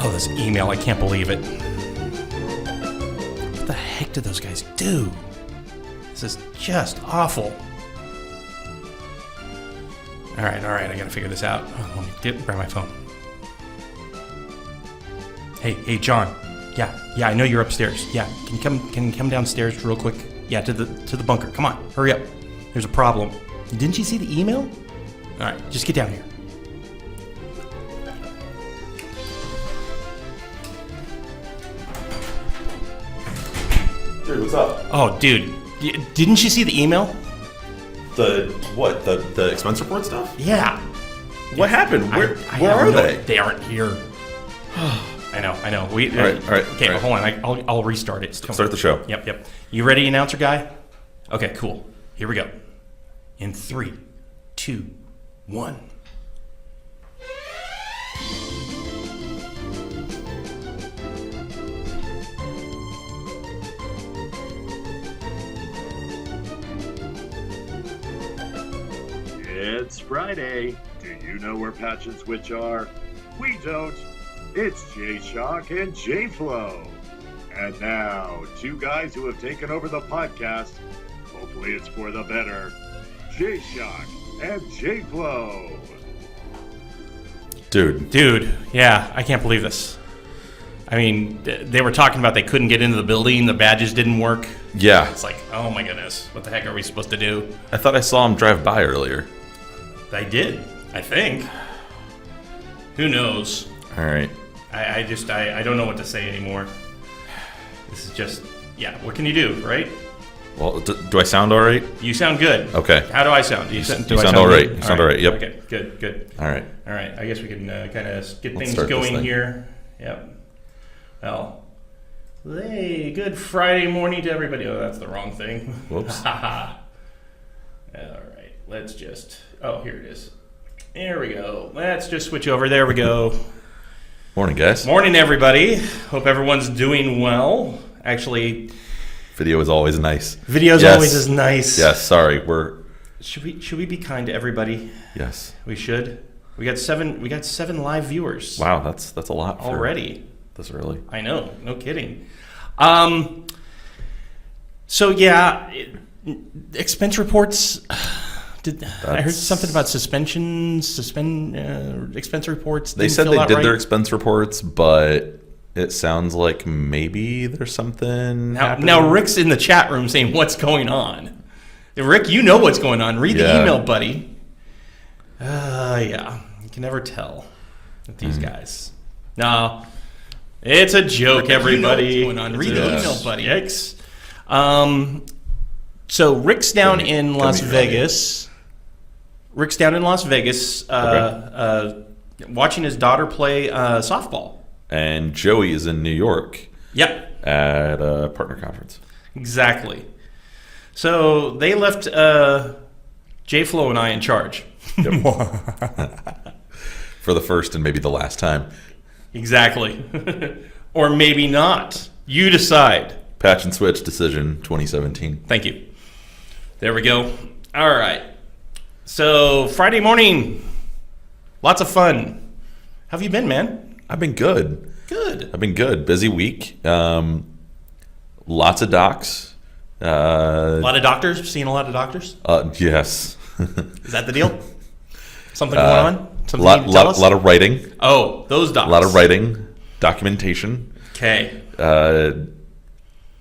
Oh, this email, I can't believe it. What the heck do those guys do? This is just awful. All right, I gotta figure this out. Oh, let me grab my phone. Hey, John. Yeah, I know you're upstairs. Yeah, can you come downstairs real quick? Yeah, to the bunker. Come on, hurry up. There's a problem. Didn't you see the email? All right, just get down here. Dude, what's up? Oh, dude, didn't you see the email? The what? The expense report stuff? Yeah. What happened? Where are they? They aren't here. I know. All right. Okay, all right. hold on. I'll restart it. Start the show. Yep. You ready, announcer guy? Okay, cool. Here we go. In 3, 2, 1. It's Friday. Do you know where Patch and Switch are? We don't. It's J-shoq and J-Flow. And now, two guys who have taken over the podcast. Hopefully it's for the better. Jshoq and J-Flow. Dude, yeah, I can't believe this. I mean, they were talking about they couldn't get into the building, the badges didn't work. Yeah. It's like, oh my goodness, what the heck are we supposed to do? I thought I saw him drive by earlier. I did, I think. Who knows? All right. I don't know what to say anymore. This is just, yeah, what can you do, right? Well, do I sound all right? You sound good. Okay. How do I sound? Do you sound all right. You sound all right. Yep. Okay, good. All right. I guess we can kind of get Let's things start going here. Yep. Well, hey, good Friday morning to everybody. Oh, that's the wrong thing. Whoops. All right, let's just, here it is. There we go. Let's just switch over. There we go. Morning, guys. Morning, everybody. Hope everyone's doing well. Actually, Video is always nice. video's always is nice. Yes. Sorry. Should we be kind to everybody? Yes. We should. We got seven live viewers. Wow. That's a lot for already. this early. I know. No kidding. So yeah, expense reports. I heard something about expense reports. They said they did their expense reports, but it sounds like maybe there's something happening. Now Rick's in the chat room saying, "What's going on?" Rick, you know what's going on. Read the email, buddy. Yeah, you can never tell with these guys. No, it's a joke, Rick, everybody. You know what's going on. Read the email, buddy. X. So Rick's down in Las Vegas. Watching his daughter play softball. And Joey is in New York. Yep. At a partner conference. Exactly. So they left J-Flow and I in charge. Yep. For the first and maybe the last time. Exactly. Or maybe not. You decide. Patch and Switch decision 2017. Thank you. There we go. All right. So Friday morning, lots of fun. How have you been, man? I've been good. Good. I've been good. Busy week. Lots of docs. A lot of doctors? Seeing a lot of doctors? Yes. Is that the deal? Something going on? Something you need to tell us? A lot of writing. Oh, those docs. A lot of writing. Documentation. Okay.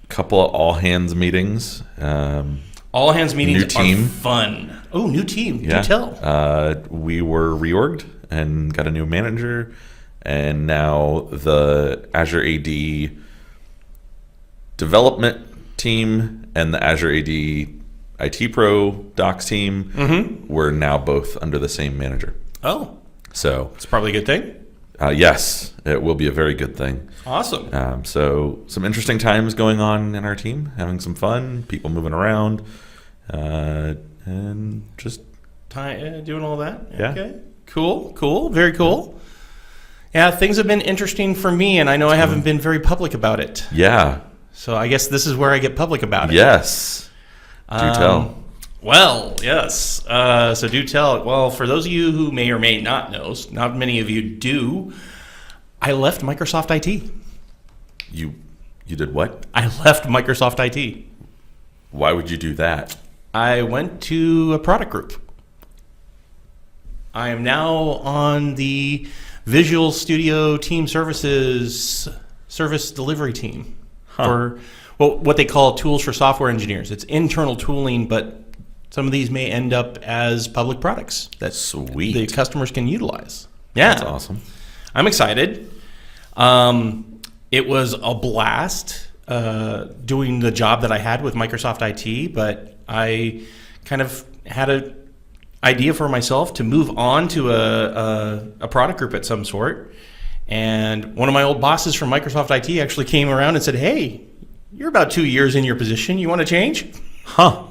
Couple of all hands meetings. All hands meetings new team. are fun. Oh, new team. Yeah. Do tell. We were reorged and got a new manager, and now the Azure AD development team and the Azure AD IT Pro Docs team were now both under the same manager. Oh, so it's probably a good thing. Yes, it will be a very good thing. Awesome. So some interesting times going on in our team, having some fun, people moving around, and just doing all that. Yeah. Okay. Cool. Very cool. Yeah, things have been interesting for me, and I know I haven't been very public about it. Yeah. So I guess this is where I get public about it. Yes. Do tell. Well, yes. So do tell. Well, for those of you who may or may not know, not many of you do, I left Microsoft IT. You did what? I left Microsoft IT. Why would you do that? I went to a product group. I am now on the Visual Studio Team Services service delivery team for what they call tools for software engineers. It's internal tooling, but some of these may end up as public products that Sweet. the customers can utilize. Yeah. That's awesome. I'm excited. It was a blast doing the job that I had with Microsoft IT, but I kind of had an idea for myself to move on to a product group at some sort. And one of my old bosses from Microsoft IT actually came around and said, "Hey, you're about 2 years in your position. You want to change?" Huh.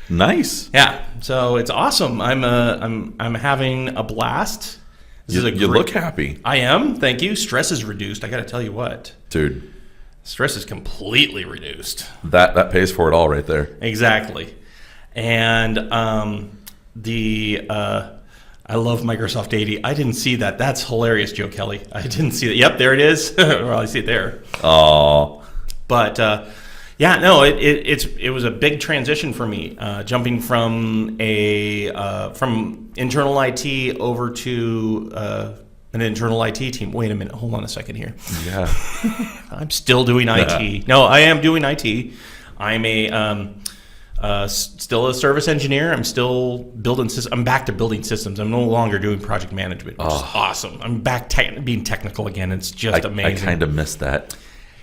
Nice. Yeah. So it's awesome. I'm having a blast. You look happy. I am. Thank you. Stress is reduced. I got to tell you what. Dude. Stress is completely reduced. That pays for it all right there. Exactly. And I love Microsoft 80. I didn't see that. That's hilarious, Joe Kelly. I didn't see that. Yep, there it is. Well, I see it there. Oh. But yeah, no, it was a big transition for me, jumping from from internal IT over to an internal IT team. Wait a minute, hold on a second here. Yeah. I'm still doing IT. No, I am doing IT. I'm still a service engineer. I'm still building systems. I'm back to building systems. I'm no longer doing project management, which is awesome. I'm back being technical again. It's just amazing. I kind of missed that.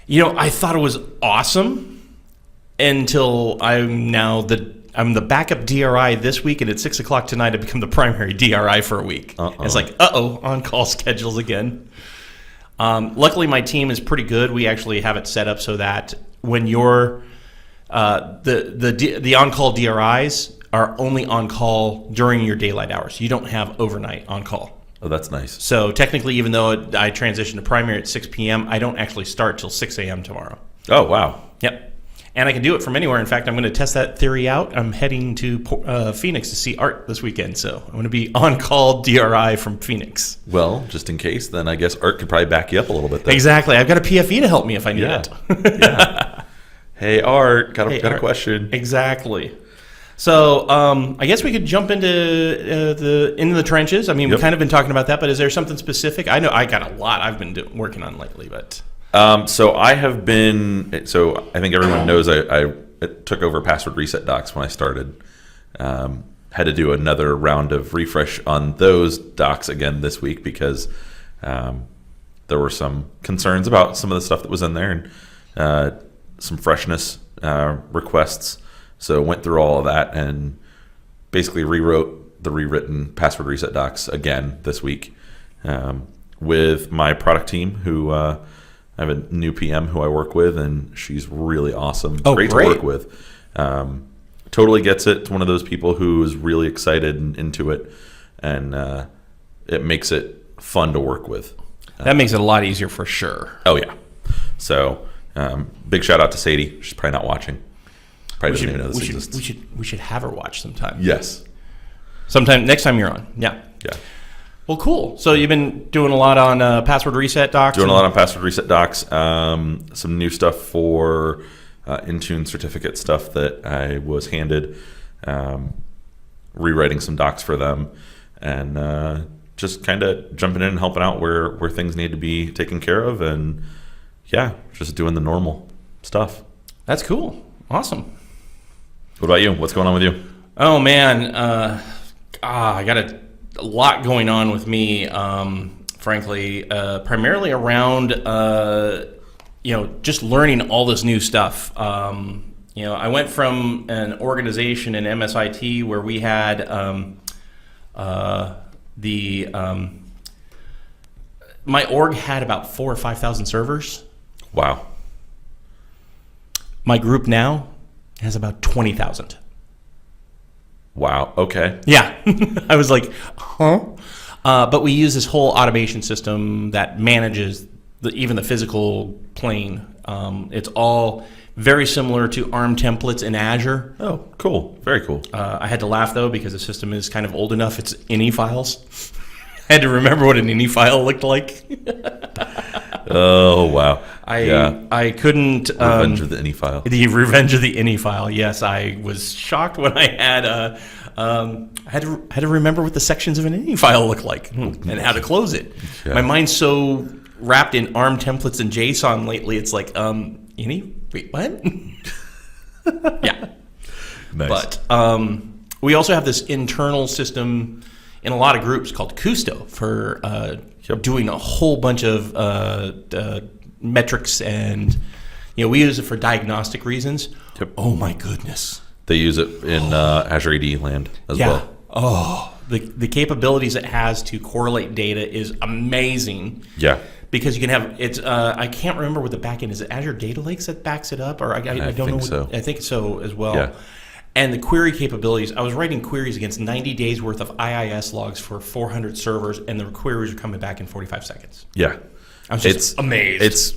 You know, I thought it was awesome until I'm the backup DRI this week, and at 6 o'clock tonight I become the primary DRI for a week. It's like, on-call schedules again. Luckily, my team is pretty good. We actually have it set up so that when you're the on-call DRIs are only on-call during your daylight hours. You don't have overnight on-call. Oh, that's nice. So technically, even though I transition to primary at 6 p.m., I don't actually start till 6 a.m. tomorrow. Oh, wow. Yep. And I can do it from anywhere. In fact, I'm going to test that theory out. I'm heading to Phoenix to see Art this weekend. So I'm going to be on-call DRI from Phoenix. Well, just in case, then I guess Art could probably back you up a little bit there. Exactly. I've got a PFE to help me if I need it. Yeah. Hey, Art, got a question. Exactly. So I guess we could jump into the trenches. I mean, we've kind of been talking about that, but is there something specific? I know I got a lot I've been working on lately, but so I have been. So I think everyone knows I took over password reset docs when I started. Had to do another round of refresh on those docs again this week because there were some concerns about some of the stuff that was in there and some freshness requests. So went through all of that and basically rewrote the rewritten password reset docs again this week with my product team who I have a new PM who I work with, and she's really awesome. Great to work with. Totally gets it. It's one of those people who is really excited and into it, and it makes it fun to work with. That makes it a lot easier for sure. Oh, yeah. So big shout out to Sadie. She's probably not watching. Probably doesn't even know this exists. We should have her watch sometime. Yes. Sometime next time you're on. Yeah. Yeah. Well, cool. So you've been doing a lot on password reset docs? Doing a lot on password reset docs. Some new stuff for Intune certificate stuff that I was handed. Rewriting some docs for them. And just kind of jumping in and helping out where things need to be taken care of. And, yeah, just doing the normal stuff. That's cool. Awesome. What about you? What's going on with you? Oh, man. I got a lot going on with me, frankly, primarily around, just learning all this new stuff. I went from an organization in MSIT where we had my org had about 4,000 or 5,000 servers. Wow. My group now has about 20,000. Wow. Okay. Yeah. I was like, huh? But we use this whole automation system that manages even the physical plane. It's all very similar to ARM templates in Azure. Oh, cool. Very cool. I had to laugh, though, because the system is kind of old enough. It's INI files. had to remember what an ini file looked like. Oh wow! I couldn't. Revenge of the ini file. The Revenge of the ini file. Yes, I was shocked when I had had to remember what the sections of an ini file look like and how to close it. Yeah. My mind's so wrapped in ARM templates and JSON lately. It's like ini. Wait, what? Yeah. Nice. But we also have this internal system in a lot of groups called Custo for doing a whole bunch of metrics, and we use it for diagnostic reasons. Yep. Oh my goodness. They use it in Azure AD land as well. Oh, the capabilities it has to correlate data is amazing. Yeah. Because you can have I can't remember what the backend is. It Azure Data Lakes that backs it up, or I don't know. So. I think so as well. Yeah. And the query capabilities. I was writing queries against 90 days worth of IIS logs for 400 servers, and the queries are coming back in 45 seconds. Yeah. I was just amazed. It's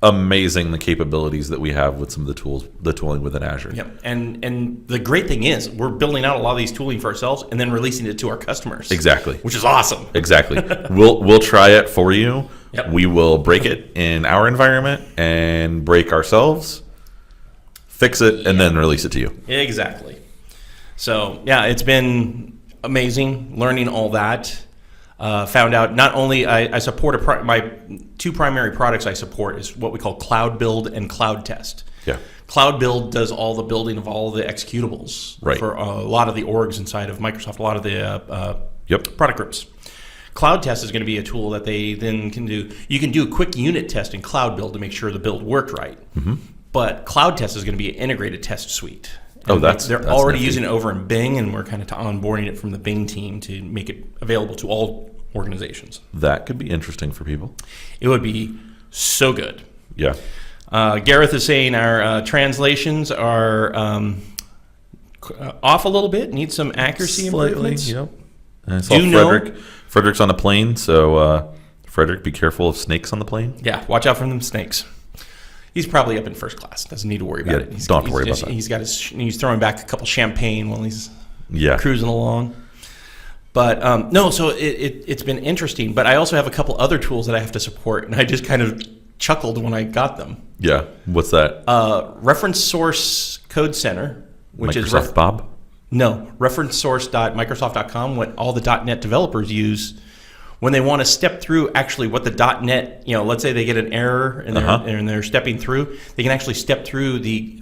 amazing the capabilities that we have with some of the tooling within Azure. Yep. And the great thing is we're building out a lot of these tooling for ourselves and then releasing it to our customers. Exactly. Which is awesome. Exactly. We'll try it for you. Yep. We will break it in our environment and break ourselves, fix it, and then release it to you. Exactly. So, yeah, it's been amazing learning all that. Found out not only I support my two primary products I support is what we call Cloud Build and Cloud Test. Yeah. Cloud Build does all the building of all the executables for a lot of the orgs inside of Microsoft, a lot of the product groups. Cloud Test is going to be a tool that they then can do. You can do a quick unit test in Cloud Build to make sure the build worked right. Mm-hmm. But Cloud Test is going to be an integrated test suite. And they're already using it over in Bing, and we're kind of onboarding it from the Bing team to make it available to all organizations. That could be interesting for people. It would be so good. Yeah. Gareth is saying our translations are off a little bit, need some accuracy improvements. Yep. I saw Frederick's on a plane, so Frederick, be careful of snakes on the plane. Yeah, watch out for them snakes. He's probably up in first class. Doesn't need to worry about it. Don't worry about that. He's throwing back a couple champagne while he's cruising along. But no, so it's been interesting. But I also have a couple other tools that I have to support, and I just kind of chuckled when I got them. Yeah, what's that? Reference Source Code Center, which Microsoft is Bob. No, referencesource.microsoft.com. What all the .NET developers use when they want to step through actually what the .NET, let's say they get an error and they're stepping through, they can actually step through the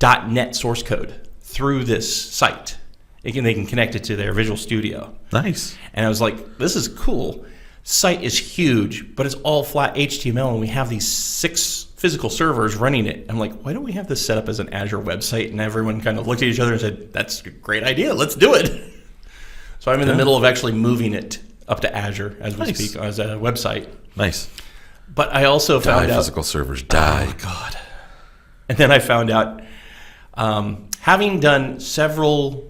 .NET source code through this site. They can connect it to their Visual Studio. Nice. And I was like, this is cool. Site is huge, but it's all flat HTML, and we have these 6 physical servers running it. I'm like, why don't we have this set up as an Azure website? And everyone kind of looked at each other and said, that's a great idea. Let's do it. So I'm in the middle of actually moving it up to Azure as we speak, as a website. Nice. But I also found out physical servers die. Oh God. And then I found out, having done several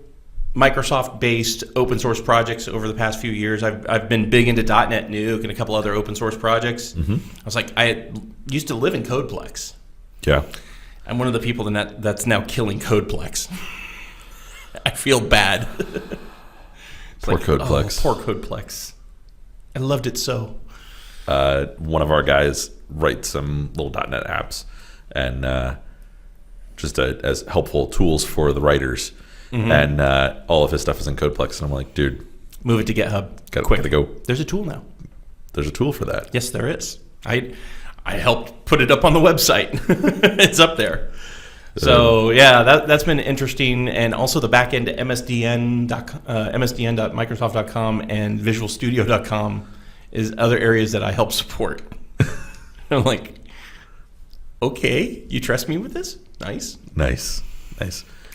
Microsoft-based open source projects over the past few years, I've been big into .NET Nuke and a couple other open source projects. Mm-hmm. I was like, I used to live in Codeplex. Yeah. I'm one of the people that's now killing Codeplex. I feel bad. Poor Codeplex. Poor Codeplex. I loved it so. One of our guys writes some little .NET apps, and just as helpful tools for the writers. Mm-hmm. And all of his stuff is in Codeplex, and I'm like, dude, move it to GitHub. Gotta go. There's a tool now. There's a tool for that. Yes, there is. I helped put it up on the website. It's up there. So yeah, that's been interesting, and also the backend to MSDN.Microsoft.com and VisualStudio.com is other areas that I help support. I'm like, okay, you trust me with this? Nice.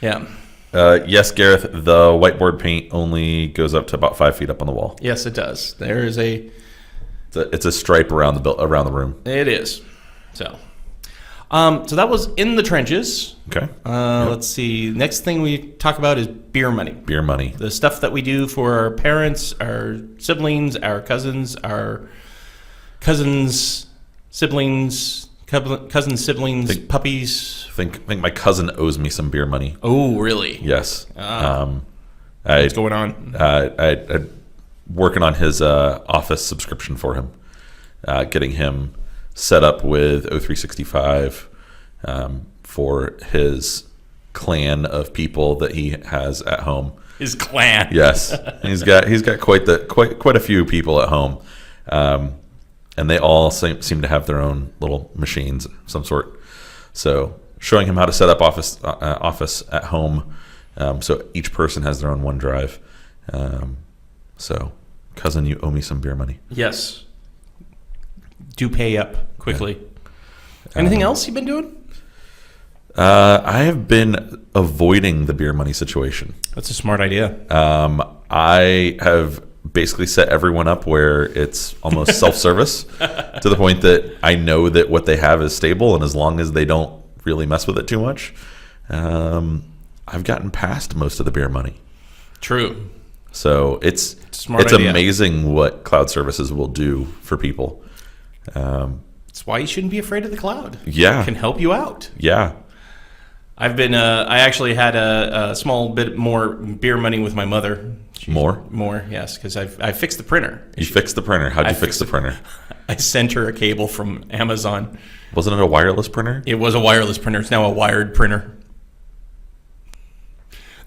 Yeah. Yes, Gareth, the whiteboard paint only goes up to about 5 feet up on the wall. Yes, it does. There is it's a stripe around the room. It is. So that was in the trenches. Okay. Let's see. Next thing we talk about is beer money. Beer money. The stuff that we do for our parents, our siblings, our cousins, siblings, puppies. I think my cousin owes me some beer money. Oh, really? Yes. What's going on? working on his Office subscription for him, getting him set up with O365 for his clan of people that he has at home. His clan. Yes, he's got quite a few people at home, and they all seem to have their own little machines of some sort. So showing him how to set up Office at home, so each person has their own OneDrive. So, cousin, you owe me some beer money. Yes. Do pay up quickly. Yeah. Anything else you've been doing? I have been avoiding the beer money situation. That's a smart idea. I have basically set everyone up where it's almost self-service to the point that I know that what they have is stable, and as long as they don't really mess with it too much, I've gotten past most of the beer money. True. So it's idea. Amazing what cloud services will do for people. That's why you shouldn't be afraid of the cloud. Yeah. It can help you out. Yeah. I've been. I actually had a small bit more beer money with my mother. More, yes, because I fixed the printer. You fixed the printer. How'd you fix the printer? I sent her a cable from Amazon. Wasn't it a wireless printer? It was a wireless printer. It's now a wired printer.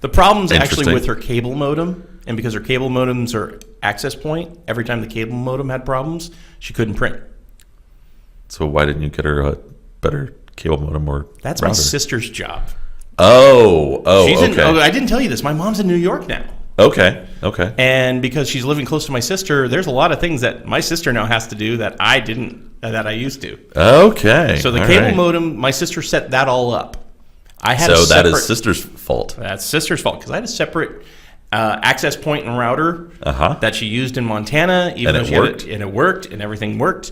The problem's actually with her cable modem, and because her cable modems are access point, every time the cable modem had problems, she couldn't print. So why didn't you get her a better cable modem or That's router? My sister's job. Okay. I didn't tell you this. My mom's in New York now. Okay. And because she's living close to my sister, there's a lot of things that my sister now has to do that I used to. Okay. So the cable modem, my sister set that all up. That is sister's fault. That's sister's fault because I had a separate access point and router that she used in Montana, and it worked, and everything worked.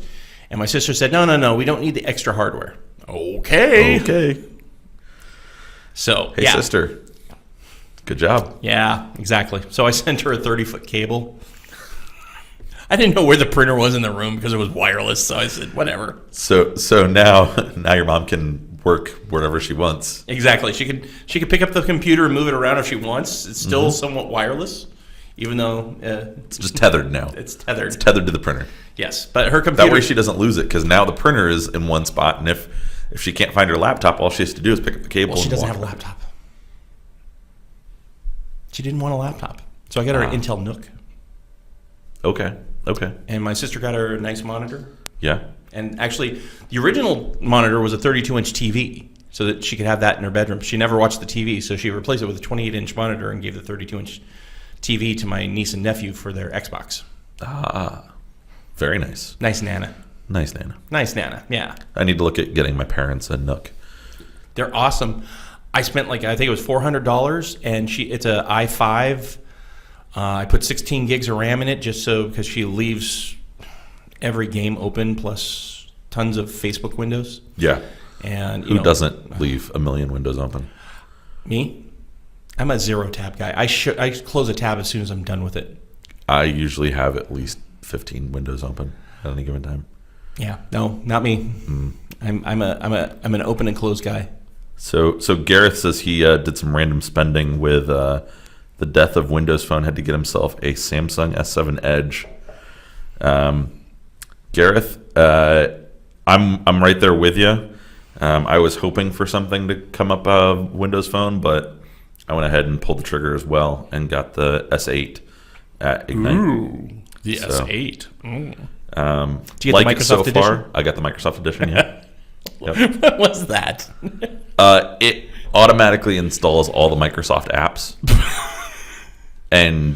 And my sister said, "No, we don't need the extra hardware." Okay. So, hey, sister, good job. Yeah, exactly. So I sent her a 30-foot cable. I didn't know where the printer was in the room because it was wireless, so I said, whatever. So now your mom can work wherever she wants. Exactly. She could pick up the computer and move it around if she wants. It's still somewhat wireless, even though it's just tethered now. It's tethered. It's tethered to the printer. Yes, but her computer. That way she doesn't lose it because now the printer is in one spot, and if she can't find her laptop, all she has to do is pick up the cable. Well, she doesn't have a laptop. She didn't want a laptop, so I got her an Intel Nook. Okay. And my sister got her a nice monitor. Yeah. And actually, the original monitor was a 32-inch TV, so that she could have that in her bedroom. She never watched the TV, so she replaced it with a 28-inch monitor and gave the 32-inch TV to my niece and nephew for their Xbox. Very nice. Nice Nana. Yeah. I need to look at getting my parents a Nook. They're awesome. I spent I think it was $400, and it's a i5. I put 16 gigs of RAM in it because she leaves every game open plus tons of Facebook windows. Yeah. And who doesn't leave a million windows open? Me? I'm a zero tab guy. I close a tab as soon as I'm done with it. I usually have at least 15 windows open at any given time. Yeah. No, not me. I'm an open and close guy. So Gareth says he did some random spending with the death of Windows Phone, had to get himself a Samsung S7 Edge. Gareth, I'm right there with you. I was hoping for something to come up Windows Phone, but I went ahead and pulled the trigger as well and got the S8 at Ignite. Ooh, the S8. Do you get the Microsoft edition? I got the Microsoft edition, yeah. Yep. What was that? It automatically installs all the Microsoft apps. And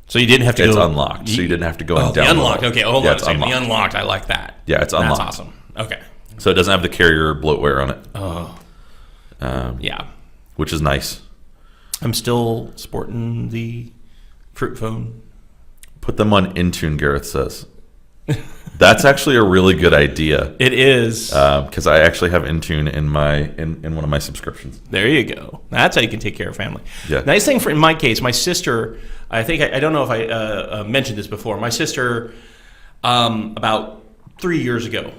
so you didn't have to it's unlocked. So you didn't have to go and download. The unlocked. Okay, hold on a second. Unlocked. The unlocked, I like that. Yeah, it's unlocked. That's awesome. Okay. So it doesn't have the carrier bloatware on it. Oh. Yeah. Which is nice. I'm still sporting the Fruit Phone. Put them on Intune, Gareth says. That's actually a really good idea. It is. Because I actually have Intune in one of my subscriptions. There you go. That's how you can take care of family. Yeah. Nice thing in my case, my sister, I don't know if I mentioned this before. My sister, about 3 years ago,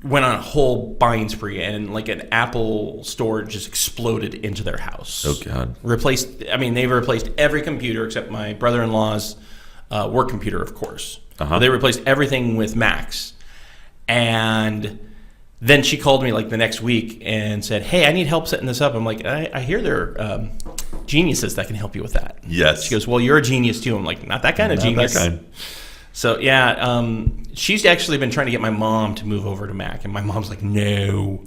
went on a whole buying spree, and like an Apple store just exploded into their house. Oh God! They've replaced every computer except my brother-in-law's work computer, of course. Uh-huh. They replaced everything with Macs, and then she called me like the next week and said, "Hey, I need help setting this up." I'm like, I hear they're geniuses that can help you with that. Yes. She goes, "Well, you're a genius too." I'm like, "Not that kind of genius." That kind. So yeah, she's actually been trying to get my mom to move over to Mac, and my mom's like, "No."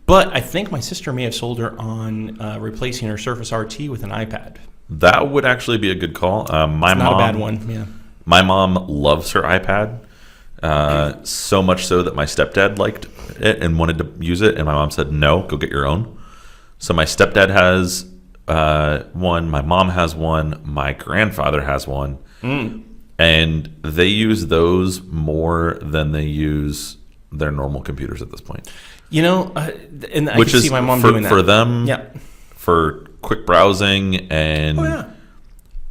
But I think my sister may have sold her on replacing her Surface RT with an iPad. That would actually be a good call. My it's mom, not a bad one. Yeah. My mom loves her iPad. So much so that my stepdad liked it and wanted to use it, and my mom said, "No, go get your own." So my stepdad has one, my mom has one, my grandfather has one, and they use those more than they use their normal computers at this point. And I Which can is see my mom for, doing that. for them. Yeah. For quick browsing and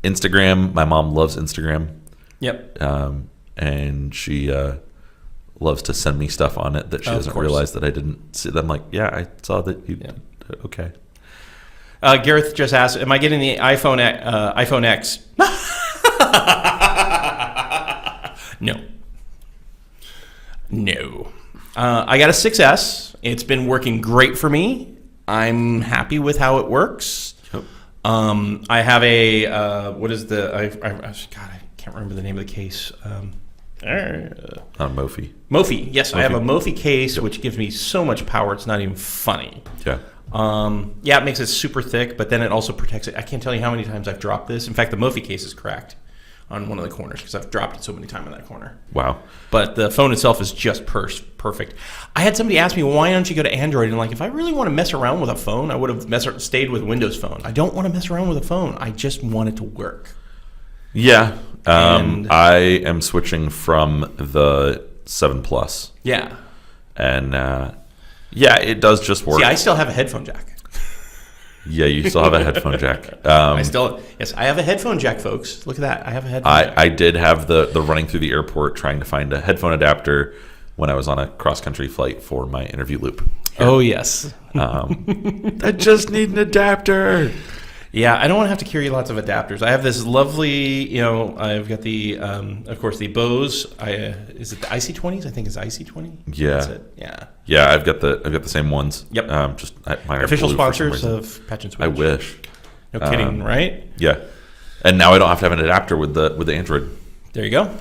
Instagram. My mom loves Instagram. Yep. And she loves to send me stuff on it that she doesn't realize that I didn't see. I'm like, yeah, I saw that you did. Okay. Gareth just asked, am I getting the iPhone X? No. I got a 6S. It's been working great for me. I'm happy with how it works. Yep. I have a, what is the, God, I can't remember the name of the case. Mophie. Mophie, yes. Mophie. I have a Mophie case, which gives me so much power, it's not even funny. Yeah. It makes it super thick, but then it also protects it. I can't tell you how many times I've dropped this. In fact, the Mophie case is cracked on one of the corners because I've dropped it so many times in that corner. Wow. But the phone itself is just perfect. I had somebody ask me, why don't you go to Android? And if I really want to mess around with a phone, I would have stayed with Windows Phone. I don't want to mess around with a phone. I just want it to work. Yeah. I am switching from the 7 Plus. Yeah. And it does just work. See, I still have a headphone jack. Yeah, you still have a headphone jack. I have a headphone jack, folks. Look at that. I have a headphone jack. I did have the running through the airport trying to find a headphone adapter when I was on a cross-country flight for my interview loop. Oh, yes. I just need an adapter. Yeah, I don't want to have to carry lots of adapters. I have this lovely, I've got the, of course, the Bose. Is it the IC20s? I think it's IC20. Yeah. That's it. Yeah. Yeah, I've got the same ones. Yep. Mine are official blue for some sponsors reason. of Patch and Switch. I wish. No kidding, right? Yeah. And now I don't have to have an adapter with the Android. There you go.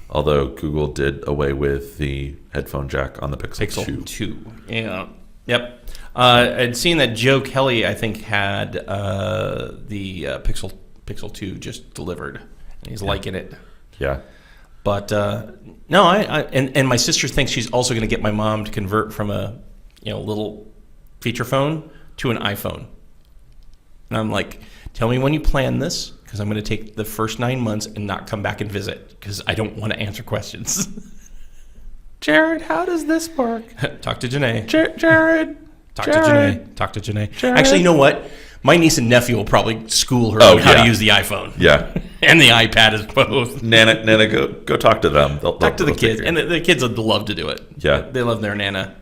Although Google did away with the headphone jack on the Pixel 2. Yeah. Yep. I'd seen that Joe Kelly, I think, had the Pixel 2 just delivered, and he's liking it. Yeah. But no, and my sister thinks she's also going to get my mom to convert from a little feature phone to an iPhone. And I'm like, tell me when you plan this, because I'm going to take the first 9 months and not come back and visit, because I don't want to answer questions. Jared, how does this work? Talk to Janae. Jared. Talk to Janae. Jared. Actually, you know what? My niece and nephew will probably school her on how to use the iPhone. Yeah. And the iPad is both. Nana, go talk to them. They'll talk to the kids. And the kids would love to do it. Yeah. They love their Nana.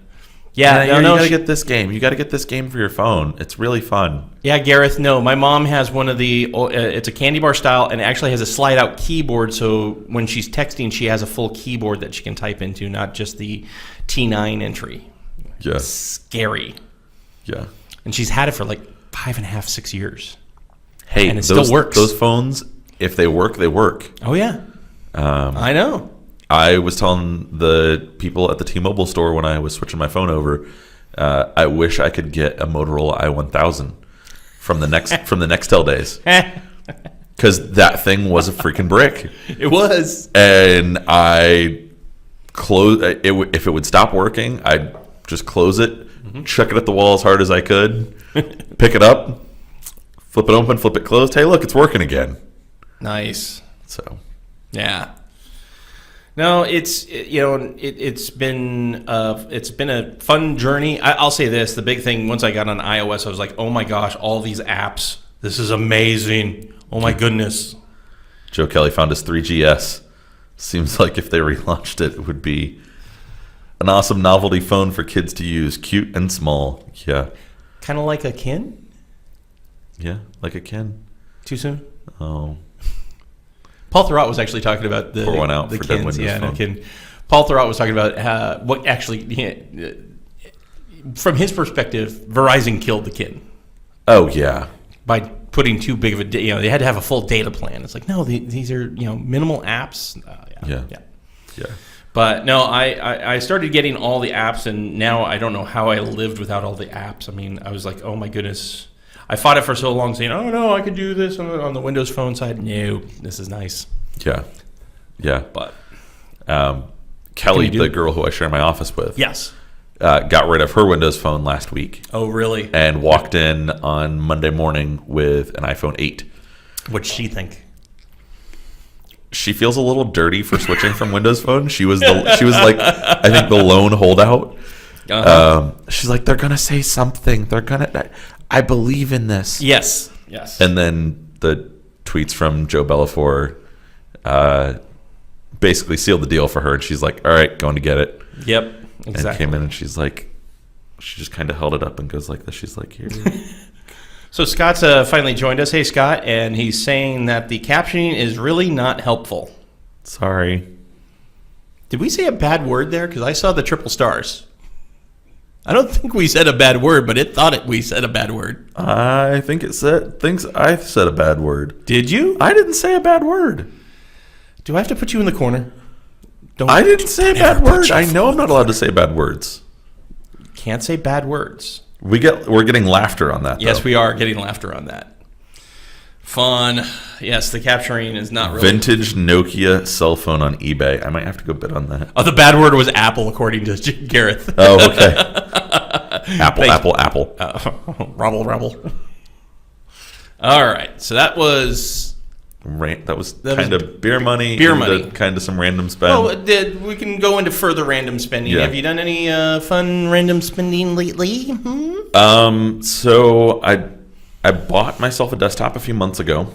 Yeah, you got to get this game. You got to get this game for your phone. It's really fun. Yeah, Gareth, no. My mom has one of the, it's a candy bar style, and it actually has a slide-out keyboard, so when she's texting, she has a full keyboard that she can type into, not just the T9 entry. Yeah. It's scary. Yeah. And she's had it for like 5.5, 6 years. Hey, and it still works. Those phones, if they work, they work. Oh, yeah. I know. I was telling the people at the T-Mobile store when I was switching my phone over, I wish I could get a Motorola i1000 from the Nextel days, because that thing was a freaking brick. It was, and I close it. If it would stop working, I'd just close it, chuck it at the wall as hard as I could, pick it up, flip it open, flip it closed. Hey, look, it's working again. Nice. So, yeah. No, it's been a fun journey. I'll say this: the big thing once I got on iOS, I was like, oh my gosh, all these apps! This is amazing! Oh my goodness! Joe Kelly found his 3GS. Seems like if they relaunched it, it would be An awesome novelty phone for kids to use. Cute and small. Yeah. Kind of like a kin? Yeah, like a Ken. Too soon? Oh. Paul Thurrott was actually talking about Pour one out for dead Windows Phone. No kidding. Paul Thurrott was talking about what actually, from his perspective, Verizon killed the kin. Oh, yeah. By putting too big of a, they had to have a full data plan. It's like, no, these are, minimal apps. Yeah. But no, I started getting all the apps, and now I don't know how I lived without all the apps. I mean, I was like, oh my goodness. I fought it for so long, saying, oh no, I could do this on the Windows Phone side. No, this is nice. Yeah. But Kelly, the girl who I share my office with, yes, got rid of her Windows Phone last week. Oh, really? And walked in on Monday morning with an iPhone 8. What'd she think? She feels a little dirty for switching from Windows Phone. She was like, I think, the lone holdout. Uh-huh. She's like, they're gonna say something. I believe in this. Yes. And then the tweets from Joe Bellafor basically sealed the deal for her, and she's like, all right, going to get it. Yep, exactly. And came in, and she's like, she just kind of held it up and goes like this. She's like, here. So Scott's finally joined us. Hey, Scott. And he's saying that the captioning is really not helpful. Sorry. Did we say a bad word there? Because I saw the triple stars. I don't think we said a bad word, but it thought we said a bad word. I think it thinks I said a bad word. Did you? I didn't say a bad word. Do I have to put you in the corner? I didn't say a bad word. I know I'm not allowed to say bad words. Can't say bad words. We're getting laughter on that, though. Yes, we are getting laughter on that. Fun. Yes, the capturing is not really... Vintage Nokia cell phone on eBay. I might have to go bid on that. Oh, the bad word was Apple, according to Gareth. Oh, okay. Apple. Rubble. All right. So that was... That was kind of beer money. Kind of some random spend. Oh, we can go into further random spending. Yeah. Have you done any fun random spending lately? So I bought myself a desktop a few months ago.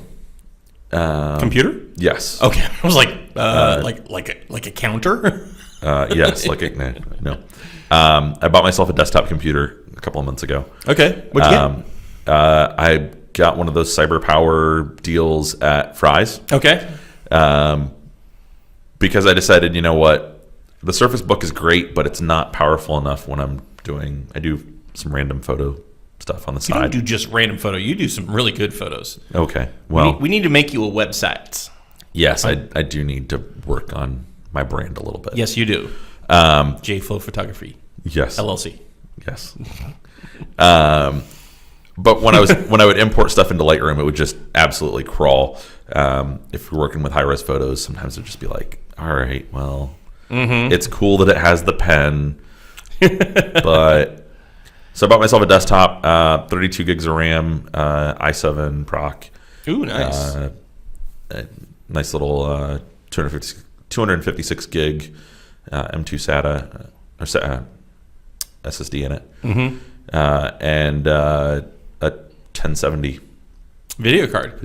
Computer? Yes. Okay. I was like a counter? Yes, no. I bought myself a desktop computer a couple of months ago. Okay. What'd you get? I got one of those cyber power deals at Fry's. Okay. Because I decided, you know what, the Surface Book is great, but it's not powerful enough when I do some random photo stuff on the side. You don't do just random photo. You do some really good photos. Okay. Well, we need to make you a website. Yes, I do need to work on my brand a little bit. Yes, you do. J-Flow Photography. Yes. LLC. Yes. But when I would import stuff into Lightroom, it would just absolutely crawl. If you're working with high-res photos, sometimes it would just be like, all right, well, It's cool that it has the pen. But so I bought myself a desktop, 32 gigs of RAM, i7 proc. Ooh, nice. A nice little 256 gig M2 SATA or SSD in it. And a 1070 video card.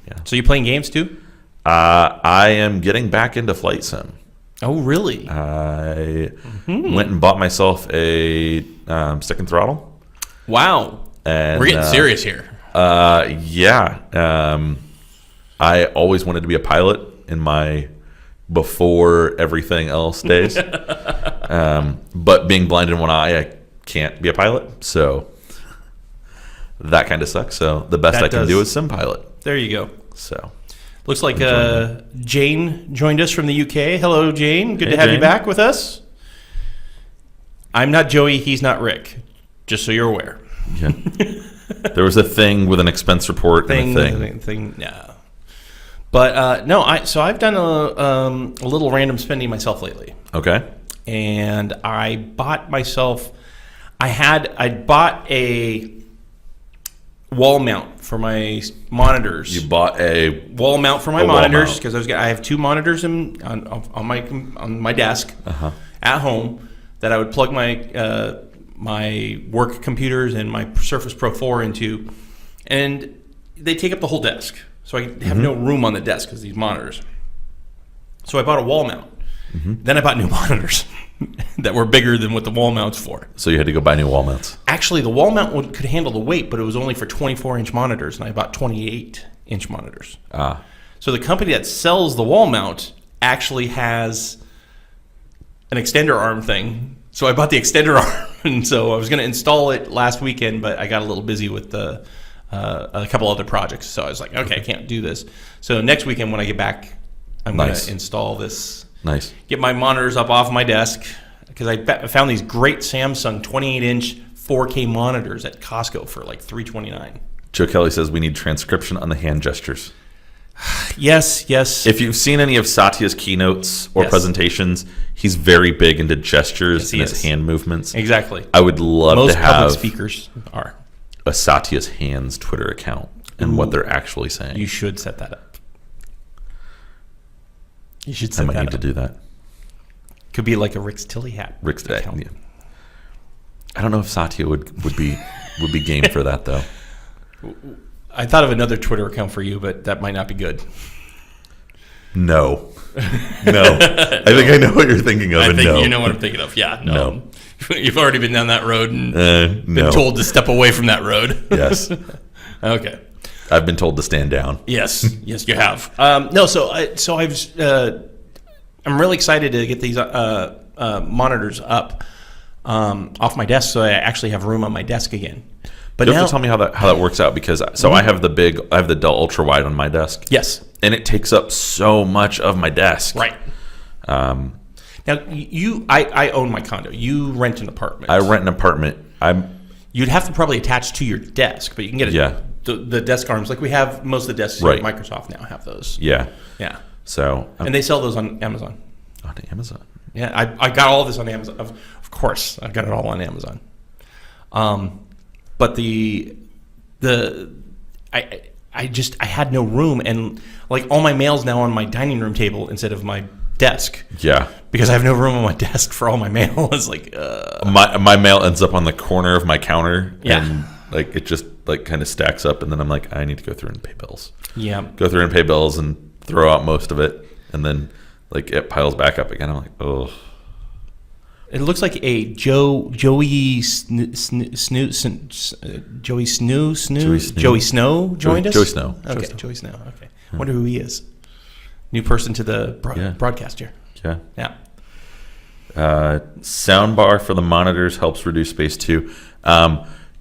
Yeah. So you playing games too? I am getting back into flight sim. Oh, really? I went and bought myself a stick and throttle. Wow. And we're getting serious here. Yeah. I always wanted to be a pilot in my before everything else days. But being blind in one eye, I can't be a pilot. So that kind of sucks. So the best I can do is sim pilot. There you go. So looks like Jane joined us from the UK. Hello, Jane. Good to have you back with us. I'm not Joey. He's not Rick. Just so you're aware. Yeah. There was a thing with an expense report and a thing. No. But no, I've done a little random spending myself lately. Okay. And I bought myself. I bought a wall mount for my monitors. You bought a wall mount for my monitors because I have two monitors on my desk at home that I would plug my my work computers and my Surface Pro 4 into, and they take up the whole desk. So I have no room on the desk because these monitors. So I bought a wall mount. Then I bought new monitors. that were bigger than what the wall mount's for. So you had to go buy new wall mounts. Actually, the wall mount could handle the weight, but it was only for 24-inch monitors, and I bought 28-inch monitors. So the company that sells the wall mount actually has an extender arm thing. So I bought the extender arm, and so I was going to install it last weekend, but I got a little busy with a couple other projects. So I was like, okay, I can't do this. So next weekend when I get back, I'm going to install this. Nice. Get my monitors up off my desk, because I found these great Samsung 28-inch 4K monitors at Costco for like $329. Joe Kelly says we need transcription on the hand gestures. Yes. If you've seen any of Satya's keynotes or presentations, he's very big into gestures and his hand movements. Exactly. I would love to have public speakers are a Satya's Hands Twitter account and what they're actually saying. You should set that up. You should I set might that need up. to do that. Could be like a Rick's Tilley hat. Rick's account. yeah. I don't know if Satya would be game for that though. I thought of another Twitter account for you, but that might not be good. No. I think I know what you're thinking of. I think no. you know what I'm thinking of. Yeah, no. You've already been down that road and no. been told to step away from that road. Yes. Okay. I've been told to stand down. Yes, you have. I'm really excited to get these monitors up off my desk, so I actually have room on my desk again. But You have to tell me how that works out, because I have the Dell Ultra Wide on my desk. Yes, and it takes up so much of my desk. Right. Now I own my condo. You rent an apartment. I rent an apartment. You'd have to probably attach to your desk, but you can get the desk arms like we have. Most of the desks at Microsoft now have those. Yeah. So and they sell those on Amazon. On Amazon. Yeah, I got all this on Amazon. Of course, I've got it all on Amazon. But I had no room, and like all my mail's now on my dining room table instead of my desk. Yeah. Because I have no room on my desk for all my mail. It's like my mail ends up on the corner of my counter. Yeah. And like it just like kind of stacks up, and then I'm like, I need to go through and pay bills. Yeah. Go through and pay bills and throw out most of it, and then like it piles back up again. I'm like, oh. It looks like a Joey Snow joined us. Joey Snow. Okay, Joey Snow. Okay, wonder who he is. New person to the broadcast here. Yeah. Soundbar for the monitors helps reduce space too.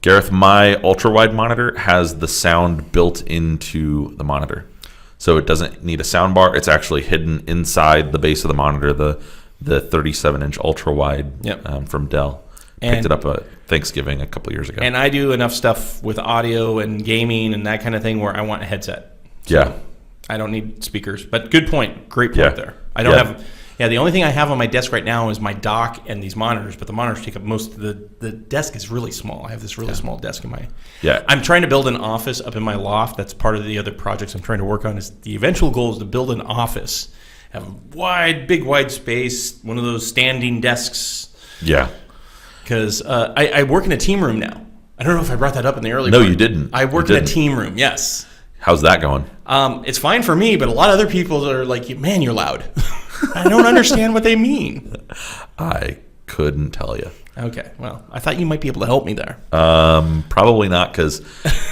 Gareth, my ultra wide monitor has the sound built into the monitor, so it doesn't need a soundbar. It's actually hidden inside the base of the monitor. The 37-inch ultra wide from Dell. Picked it up at Thanksgiving a couple years ago. And I do enough stuff with audio and gaming and that kind of thing where I want a headset. So I don't need speakers. But good point. Great point there. I don't have. Yeah, the only thing I have on my desk right now is my dock and these monitors, but the monitors take up most of the desk is really small. I have this really small desk in my. Yeah. I'm trying to build an office up in my loft. That's part of the other projects I'm trying to work on. Is the eventual goal is to build an office. Have a big wide space, one of those standing desks. Yeah. Because I work in a team room now. I don't know if I brought that up in the early No, part. you didn't. I work in a team room, yes. How's that going? It's fine for me, but a lot of other people are like, man, you're loud. I don't understand what they mean. I couldn't tell you. Okay, well, I thought you might be able to help me there. Probably not, because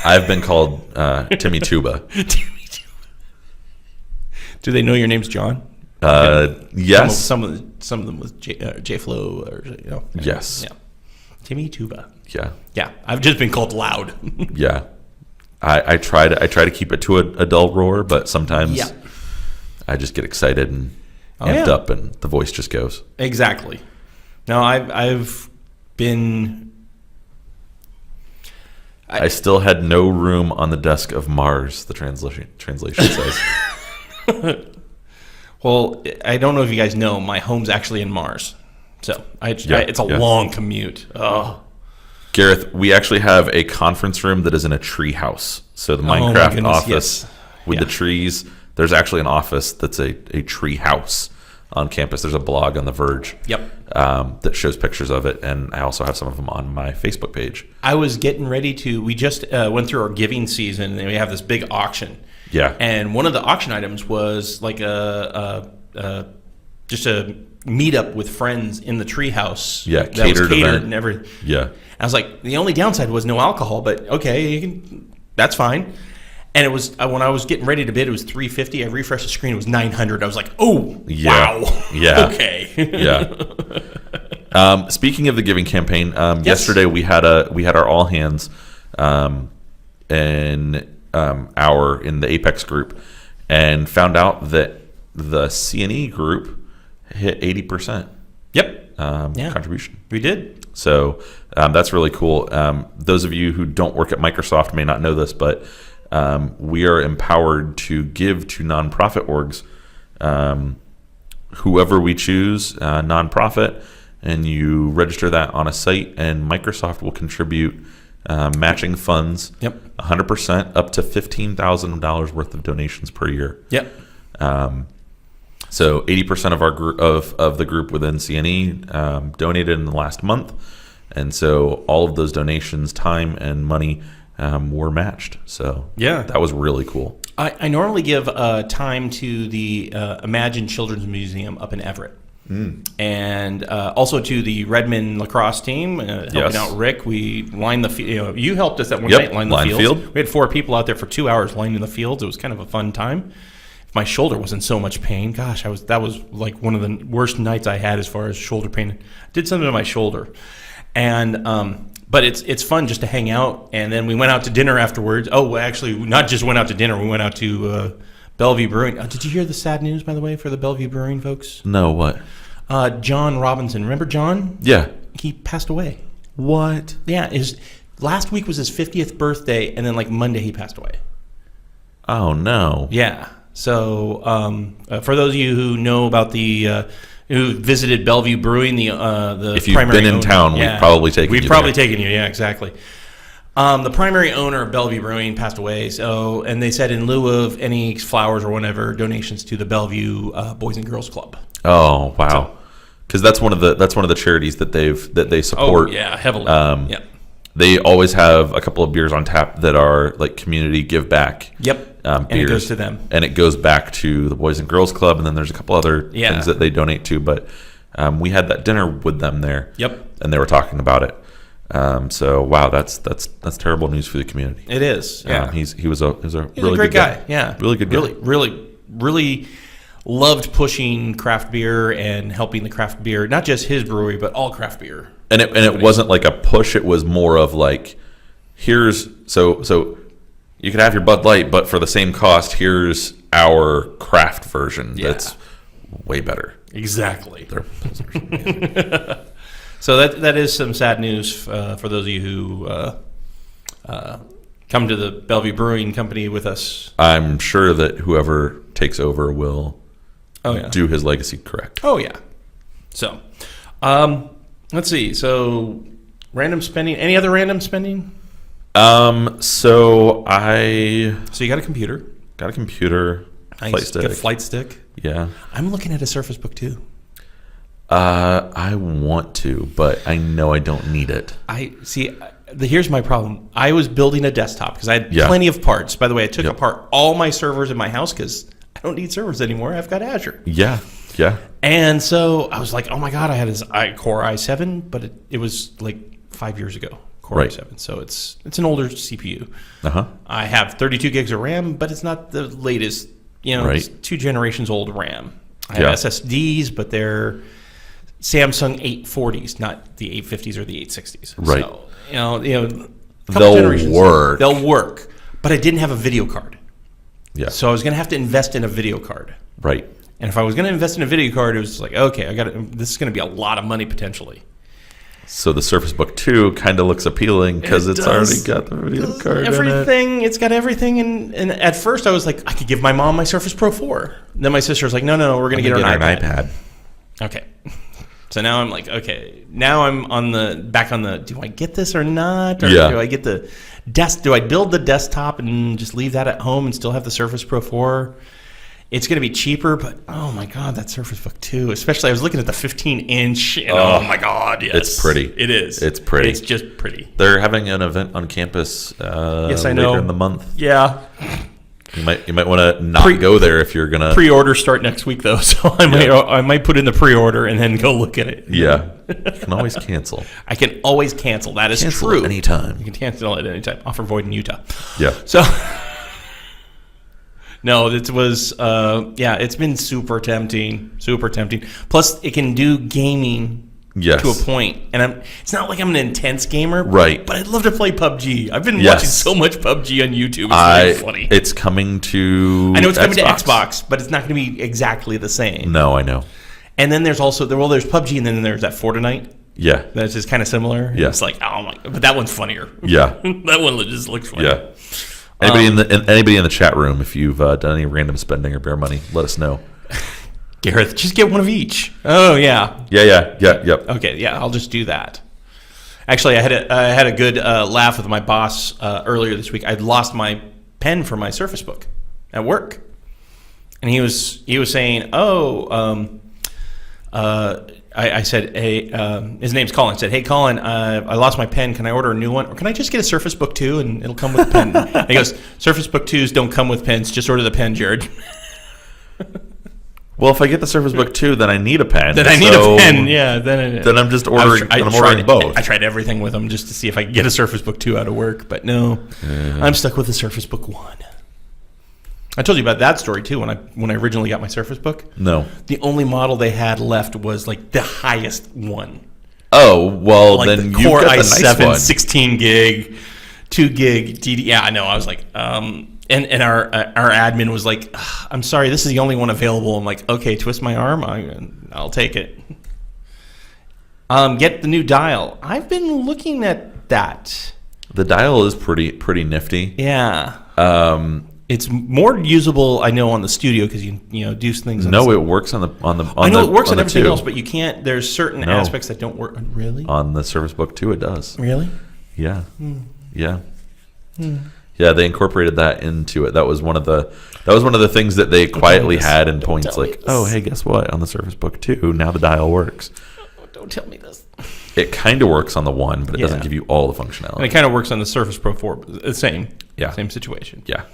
I've been called Timmy Tuba. Do they know your name's John? Yes. Some of them with J-Flow or Yes. Yeah. Timmy Tuba. Yeah. Yeah. I've just been called loud. Yeah. I try to keep it to a dull roar, but sometimes I just get excited and amped up, and the voice just goes. Exactly. No, I've been. I still had no room on the desk of Mars. The translation says. Well, I don't know if you guys know, my home's actually in Mars, so it's a long commute. Oh, Gareth, we actually have a conference room that is in a tree house. So the Minecraft office with the trees. There's actually an office that's a tree house on campus. There's a blog on The Verge. That shows pictures of it, and I also have some of them on my Facebook page. I was getting ready to. We just went through our giving season, and we have this big auction. Yeah, and one of the auction items was like just a meetup with friends in the treehouse. Yeah, that was catered event. and everything. Yeah. I was like, the only downside was no alcohol, but okay, that's fine. And it was when I was getting ready to bid, it was $350. I refreshed the screen, it was $900. I was like, oh, Yeah. wow. Yeah. Okay. Yeah. Speaking of the giving campaign, yesterday we had our all hands in the Apex group, and found out that the C&E group hit 80%. Yep. Contribution. We did. So that's really cool. Those of you who don't work at Microsoft may not know this, but we are empowered to give to nonprofit orgs. Whoever we choose, nonprofit, and you register that on a site, and Microsoft will contribute matching funds. Yep. 100% up to $15,000 worth of donations per year. Yep. So 80% of our group of the group within C&E donated in the last month, and so all of those donations, time and money, were matched. So Yeah. that was really cool. I normally give time to the Imagine Children's Museum up in Everett. And also to the Redmond lacrosse team, helping out Rick. We lined the field. You helped us that one night line the fields. We had 4 people out there for 2 hours lining the fields. It was kind of a fun time. If my shoulder wasn't so much pain, gosh, that was like one of the worst nights I had as far as shoulder pain. I did something to my shoulder, and but it's fun just to hang out. And then we went out to dinner afterwards. Oh, actually, we not just went out to dinner. We went out to Bellevue Brewing. Did you hear the sad news, by the way, for the Bellevue Brewing folks? No, what? John Robinson. Remember John? Yeah. He passed away. What? Yeah. Last week was his 50th birthday, and then like Monday he passed away. Oh, no. Yeah. So for those of you who know about who visited Bellevue Brewing, the if you've primary been in owner, town, we've probably taken you. We've probably taken you. Yeah, exactly. The primary owner of Bellevue Brewing passed away. So, and they said in lieu of any flowers or whatever, donations to the Bellevue Boys and Girls Club. Oh, wow. Because that's one of the charities that they support. Oh yeah, heavily. Yeah. They always have a couple of beers on tap that are like community give back. Yep. Beers, and it goes to them. And it goes back to the Boys and Girls Club, and then there's a couple other things that they donate to. But we had that dinner with them there. Yep. And they were talking about it. So wow, that's terrible news for the community. It is. Yeah. He was a really a great good guy. Yeah. Really good guy. Really loved pushing craft beer and helping the craft beer, not just his brewery, but all craft beer. And it wasn't like a push. It was more of like, so you could have your Bud Light, but for the same cost, here's our craft version that's way better. Exactly. So that is some sad news for those of you who come to the Bellevue Brewing Company with us. I'm sure that whoever takes over will do his legacy correct. Oh, yeah. So, let's see. So, random spending. Any other random spending? So you got a computer. Nice. Flight stick. Got a flight stick. Yeah. I'm looking at a Surface Book 2. I want to, but I know I don't need it. Here's my problem. I was building a desktop because I had plenty of parts. By the way, I took apart all my servers in my house because I don't need servers anymore. I've got Azure. Yeah. And so I was like, oh my God, I had this Core i7, but it was like 5 years ago. Core i7. So it's an older CPU. Uh-huh. I have 32 gigs of RAM, but it's not the latest. It's 2 generations old RAM. I have SSDs, but they're Samsung 840s, not the 850s or the 860s. Right. So, they'll work. But I didn't have a video card. Yeah. So I was going to have to invest in a video card. Right. And if I was going to invest in a video card, it was like, okay, this is going to be a lot of money potentially. So the Surface Book 2 kind of looks appealing because it's already got the video card everything. in it. It's got everything. And at first I was like, I could give my mom my Surface Pro 4. Then my sister was like, no, we're going to get her an iPad. Okay. So now I'm like, okay, now I'm back on the, do I get this or not? Or do I get the do I build the desktop and just leave that at home and still have the Surface Pro 4? It's going to be cheaper, but oh my God, that Surface Book 2, especially I was looking at the 15-inch, and oh my God, yes. It's pretty. It is. It's pretty. It's just pretty. They're having an event on campus yes, I know. later in the month. Yeah. You might want to not go there if you're gonna. Pre-order start next week though, so I might put in the pre-order and then go look at it. Yeah, you can always cancel. I can always cancel. That is Cancel true. at any time. You can cancel at any time. Offer void in Utah. Yeah. So. No, it was, it's been super tempting. Plus, it can do gaming to a point. And it's not like I'm an intense gamer. Right. But I'd love to play PUBG. I've been watching so much PUBG on YouTube. It's really funny. It's coming to I know it's coming to Xbox, but it's not going to be exactly the same. No, I know. And then there's also, there's PUBG, and then there's that Fortnite. Yeah. That's just kind of similar. Yeah. It's like, oh my, but that one's funnier. Yeah. That one just looks funny. Yeah. Anybody in the chat room, if you've done any random spending or bear money, let us know. Gareth, just get one of each. Oh yeah. Yep. Okay, yeah, I'll just do that. Actually, I had a good laugh with my boss earlier this week. I'd lost my pen for my Surface Book at work, and he was saying, I said, hey, his name's Colin. I said, hey, Colin, I lost my pen. Can I order a new one? Or can I just get a Surface Book 2 and it'll come with a pen? And he goes, Surface Book 2s don't come with pens. Just order the pen, Jared. Well, if I get the Surface Book 2, then I need a pen. Then I need a pen, yeah. Then I'm just ordering, ordering both. I tried everything with them just to see if I could get a Surface Book 2 out of work, but no. I'm stuck with the Surface Book 1. I told you about that story too when I originally got my Surface Book. No. The only model they had left was like the highest one. Oh, well, like then the you've Core got the i7, nice one. 16 gig, 2 gig DD. Yeah, I know. I was like, and our admin was like, I'm sorry, this is the only one available. I'm like, okay, twist my arm. I'll take it. Get the new dial. I've been looking at that. The dial is pretty nifty. Yeah. It's more usable, I know, on the studio because you do things. No, it works on the. I know it works on everything else, but you can't. There's certain aspects that don't work. Really? On the Surface Book 2, it does. Really? Yeah. Yeah. Yeah, they incorporated that into it. That was one of the things that they quietly had in points like, oh, hey, guess what? On the Surface Book 2, now the dial works. Oh, don't tell me this. It kind of works on the 1, but it doesn't give you all the functionality. And it kind of works on the Surface Pro 4. The same. Yeah. Same situation. Yeah.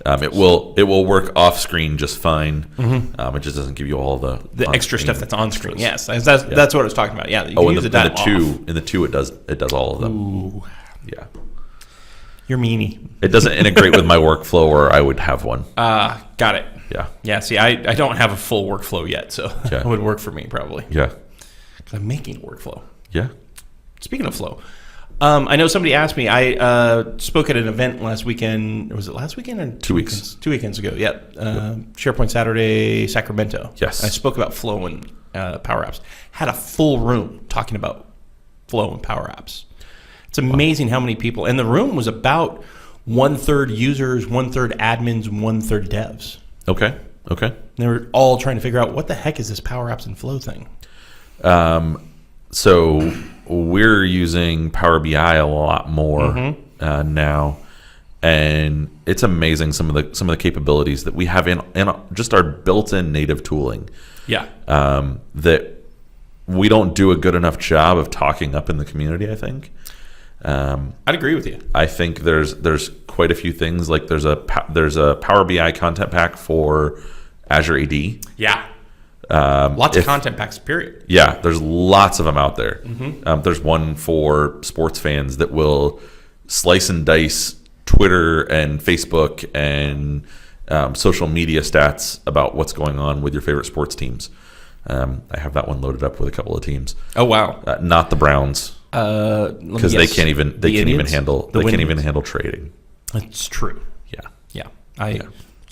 It will work off screen just fine. It just doesn't give you all the extra stuff that's on screen. Yes, that's what I was talking about. Yeah, you can use in the two it does all of them. Ooh. Yeah, you're meanie. It doesn't integrate with my workflow, or I would have one. Got it. Yeah. Yeah. See, I don't have a full workflow yet, so it would work for me probably. Yeah. Because I'm making a workflow. Yeah. Speaking of flow. I know somebody asked me. I spoke at an event last weekend. Was it last weekend or 2 weeks? 2 weekends ago. Yeah. SharePoint Saturday, Sacramento. Yes. I spoke about Flow and Power Apps. Had a full room talking about Flow and Power Apps. It's amazing how many people. And the room was about 1/3 users, 1/3 admins, and 1/3 devs. Okay. They were all trying to figure out what the heck is this Power Apps and Flow thing. So we're using Power BI a lot more now, and it's amazing some of the capabilities that we have in just our built-in native tooling. Yeah. That we don't do a good enough job of talking up in the community, I think. I'd agree with you. I think there's quite a few things, like there's a Power BI content pack for Azure AD. Yeah. Lots of content packs, period. Yeah, there's lots of them out there. There's one for sports fans that will slice and dice Twitter and Facebook and social media stats about what's going on with your favorite sports teams. I have that one loaded up with a couple of teams. Oh wow! Not the Browns, because they can't even handle trading. That's true. Yeah.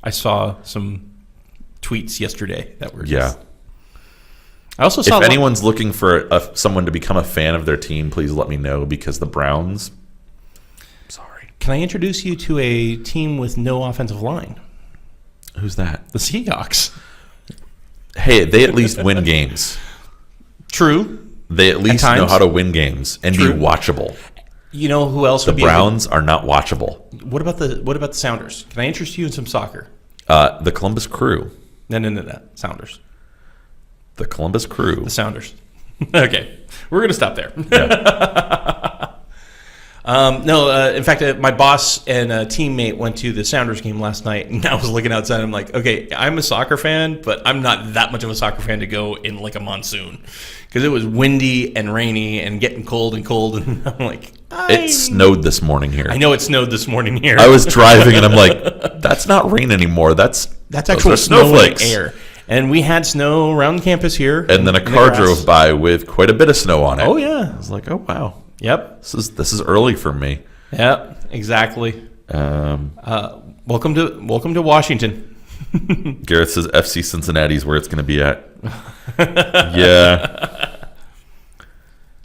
I saw some tweets yesterday that were just... I also saw... If anyone's looking for someone to become a fan of their team, please let me know, because the Browns... Sorry. Can I introduce you to a team with no offensive line? Who's that? The Seahawks. Hey, they at least win games. True. They at least know how to win games and be watchable. You know who else would be... The Browns are not watchable. What about the Sounders? Can I interest you in some soccer? The Columbus Crew. No. Sounders. The Columbus Crew. The Sounders. Okay. We're going to stop there. No, in fact, my boss and a teammate went to the Sounders game last night, and I was looking outside. I'm like, okay, I'm a soccer fan, but I'm not that much of a soccer fan to go in like a monsoon because it was windy and rainy and getting cold, and I'm like, it snowed this morning here. I know it snowed this morning here. I was driving, and I'm like, that's not rain anymore. That's actual snowflakes. Air. And we had snow around campus here. And then a car drove by with quite a bit of snow on it. Oh, yeah. I was like, oh, wow. Yep. This is early for me. Yep, exactly. Welcome to Washington. Gareth says FC Cincinnati's where it's going to be at. Yeah.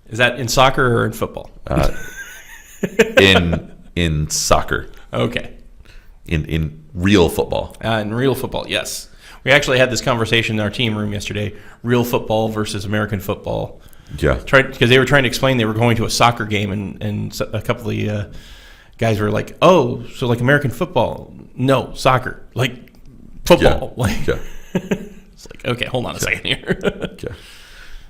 Is that in soccer or in football? In soccer. Okay. In real football. In real football, yes. We actually had this conversation in our team room yesterday. Real football versus American football. Yeah. Because they were trying to explain they were going to a soccer game, and a couple of the guys were like, "Oh, so like American football? No, soccer. Like football." Yeah. It's like, okay, hold on a second here. Okay.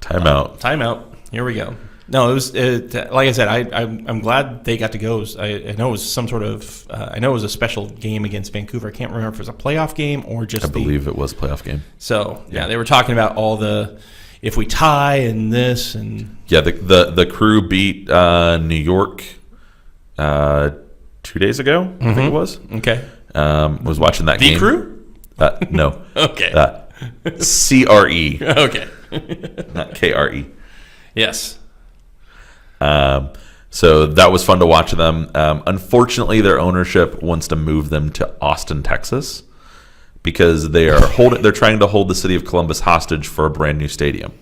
Timeout. Here we go. No, it was like I said. I'm glad they got to go. I know it was some sort of. I know it was a special game against Vancouver. I can't remember if it was a playoff game or just. I believe it was a playoff game. So yeah, they were talking about all the if we tie and this and. Yeah, the crew beat New York 2 days ago. I think it was. Okay. Was watching that game. The crew? No. Okay. CRE. Okay. Not KRE. Yes. So that was fun to watch them. Unfortunately, their ownership wants to move them to Austin, Texas, because they're trying to hold the city of Columbus hostage for a brand new stadium.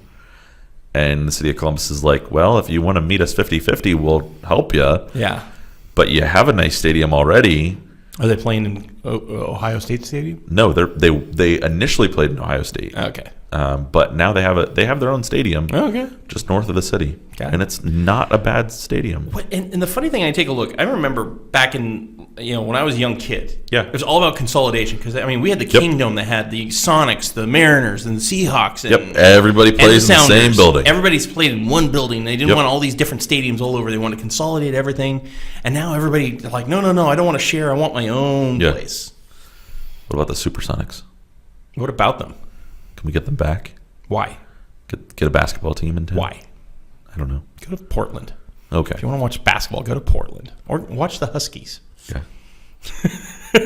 And the city of Columbus is like, well, if you want to meet us 50-50, we'll help you. Yeah. But you have a nice stadium already. Are they playing in Ohio State Stadium? No, they initially played in Ohio State. Okay. But now they have their own stadium. Okay. Just north of the city. Got it. And it's not a bad stadium. And the funny thing, I take a look. I remember back in when I was a young kid. Yeah. It was all about consolidation because we had the Kingdom that had the Sonics, the Mariners, and the Seahawks. And, Everybody plays in the same building. Everybody's played in one building. They didn't want all these different stadiums all over. They wanted to consolidate everything. And now everybody's like, no, I don't want to share. I want my own place. What about the Supersonics? What about them? Can we get them back? Why? Get a basketball team in town? Why? I don't know. Go to Portland. Okay. If you want to watch basketball, go to Portland. Or watch the Huskies. Yeah.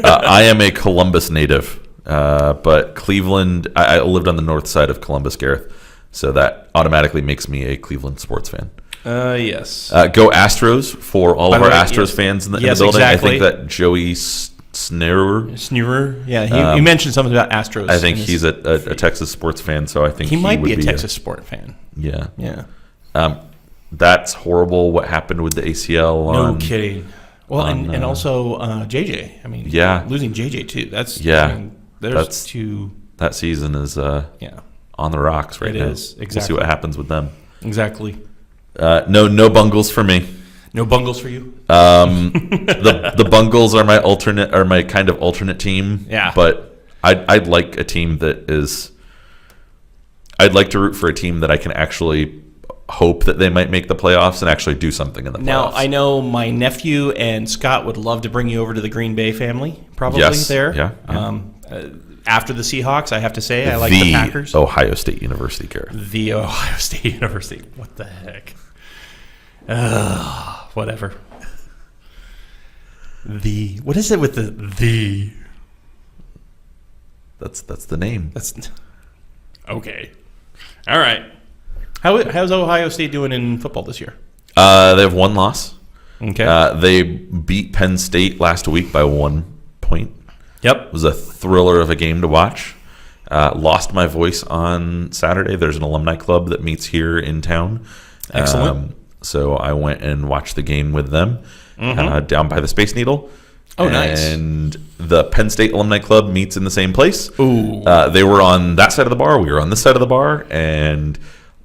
I am a Columbus native, but Cleveland, I lived on the north side of Columbus, Gareth, so that automatically makes me a Cleveland sports fan. Yes. Go Astros for all of our Astros fans in the building. Exactly. I think that Joey Sneerer. Yeah, he mentioned something about Astros. I think he's a Texas sports fan, so I think he might would be a Texas sport fan. Yeah. Yeah. That's horrible what happened with the ACL. No kidding. Well, and also JJ. Losing JJ too. That's there's two. That season is on the rocks right now. It is, exactly. We'll see what happens with them. Exactly. No bungles for me. No bungles for you. The Bungles are my kind of alternate team. Yeah. But I'd like a team that is. I'd like to root for a team that I can actually hope that they might make the playoffs and actually do something in the playoffs. Now I know my nephew and Scott would love to bring you over to the Green Bay family. Probably there. Yeah. After the Seahawks, I have to say I like the Packers. Ohio State University, Gareth. The Ohio State University. What the heck? Whatever. What is it with the? That's the name. That's okay. All right. How's Ohio State doing in football this year? They have one loss. Okay. They beat Penn State last week by 1 point. Yep. It was a thriller of a game to watch. Lost my voice on Saturday. There's an alumni club that meets here in town. Excellent. So I went and watched the game with them down by the Space Needle. Oh, nice. And the Penn State Alumni Club meets in the same place. Ooh. They were on that side of the bar. We were on this side of the bar. And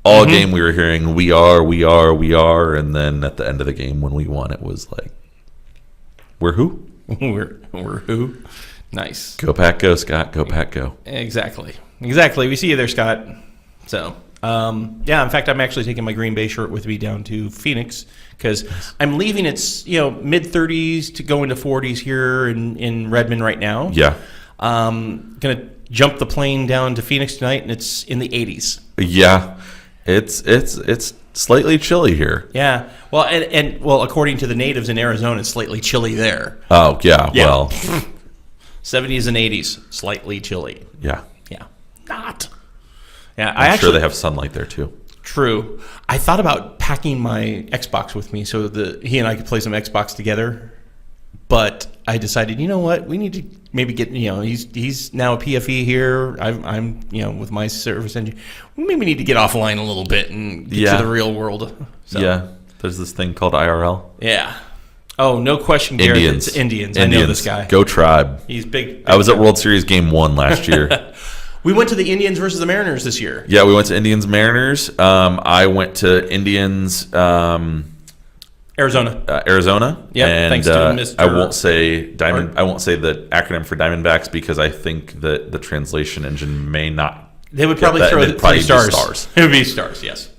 all game we were hearing, we are. And then at the end of the game when we won, it was like, we're who? We're who? Nice. Go Pack, go, Scott. Go Pack, go. Exactly. We see you there, Scott. So Yeah, in fact, I'm actually taking my Green Bay shirt with me down to Phoenix because I'm leaving. It's mid 30s to go into 40s here in Redmond right now. Yeah. Gonna jump the plane down to Phoenix tonight, and it's in the 80s. Yeah, it's slightly chilly here. Yeah. Well, and according to the natives in Arizona, it's slightly chilly there. Oh yeah. Well, 70s and 80s, slightly chilly. Yeah. Yeah. Not. Yeah, I'm sure they have sunlight there too. True. I thought about packing my Xbox with me so he and I could play some Xbox together, but I decided, you know what, we need to maybe get, he's now a PFE here. I'm with my service engine. We maybe need to get offline a little bit and get to the real world. So. Yeah. There's this thing called IRL. Yeah. Oh, no question, Garrett. Indians. It's Indians. I know this guy. Go Tribe. He's big. I was at World Series Game 1 last year. We went to the Indians versus the Mariners this year. Yeah, we went to Indians Mariners. I went to Indians Arizona. Arizona. Yeah, and thanks to Mr. I won't say I won't say the acronym for Diamondbacks because I think that the translation engine may not. They would probably throw it 3 stars. It would be stars, yes.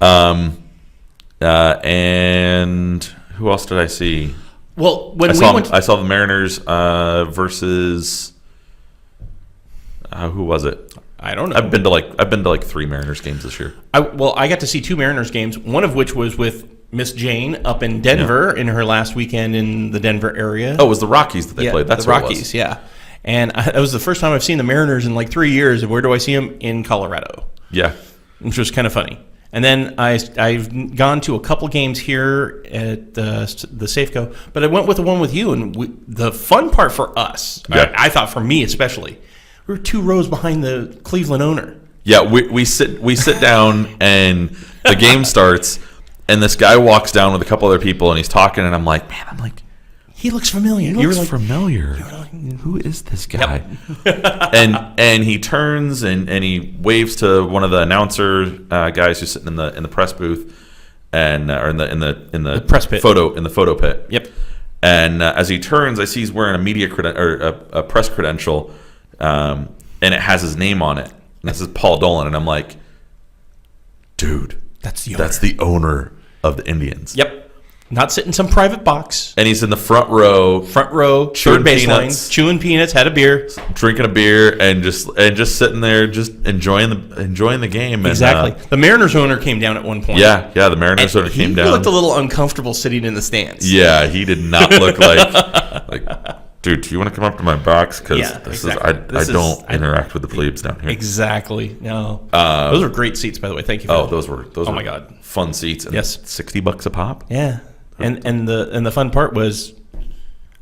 And who else did I see? Well, I saw the Mariners versus who was it? I don't know. I've been to like 3 Mariners games this year. I got to see 2 Mariners games, one of which was with Miss Jane up in Denver in her last weekend in the Denver area. Oh, it was the Rockies that they played. That's the Rockies, yeah. And that was the first time I've seen the Mariners in like 3 years. And where do I see them? In Colorado. Yeah. Which was kind of funny. And then I've gone to a couple games here at the Safeco, but I went with the one with you. And the fun part for us, I thought for me especially, we were 2 rows behind the Cleveland owner. Yeah, we sit down and the game starts, and this guy walks down with a couple other people, and he's talking, and I'm like, he looks familiar. He looks familiar. Who is this guy? Yep. and he turns and he waves to one of the announcer guys who's sitting in the press booth and or in the press pit in the photo pit. Yep. And as he turns, I see he's wearing a media a press credential, and it has his name on it. And this is Paul Dolan, and I'm like, dude, that's the owner of the Indians. Yep. Not sitting in some private box. And he's in the front row, third baseline, chewing peanuts, had a beer, drinking a beer, and just sitting there, just enjoying the game. Exactly. And, the Mariners owner came down at one point. Yeah, the Mariners owner came down. He looked a little uncomfortable sitting in the stands. Yeah, he did not look like, dude, do you want to come up to my box? Because I don't interact with the plebes down here. Exactly. No. Those were great seats, by the way. Thank you. Those were my God, fun seats. And yes, $60 a pop. Yeah. And the fun part was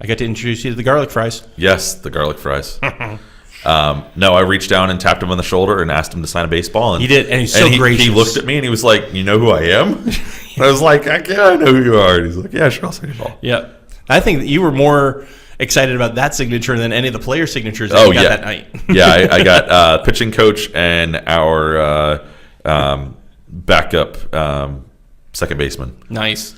I got to introduce you to the garlic fries. Yes, the garlic fries. No, I reached down and tapped him on the shoulder and asked him to sign a baseball. And he did, and he's so gracious. He looked at me and he was like, "You know who I am?" And I was like, I know who you are." And he's like, "Yeah, sure, I'll sign your ball." Yeah, I think that you were more excited about that signature than any of the player signatures that you got that night. Yeah, I got pitching coach and our backup second baseman. Nice.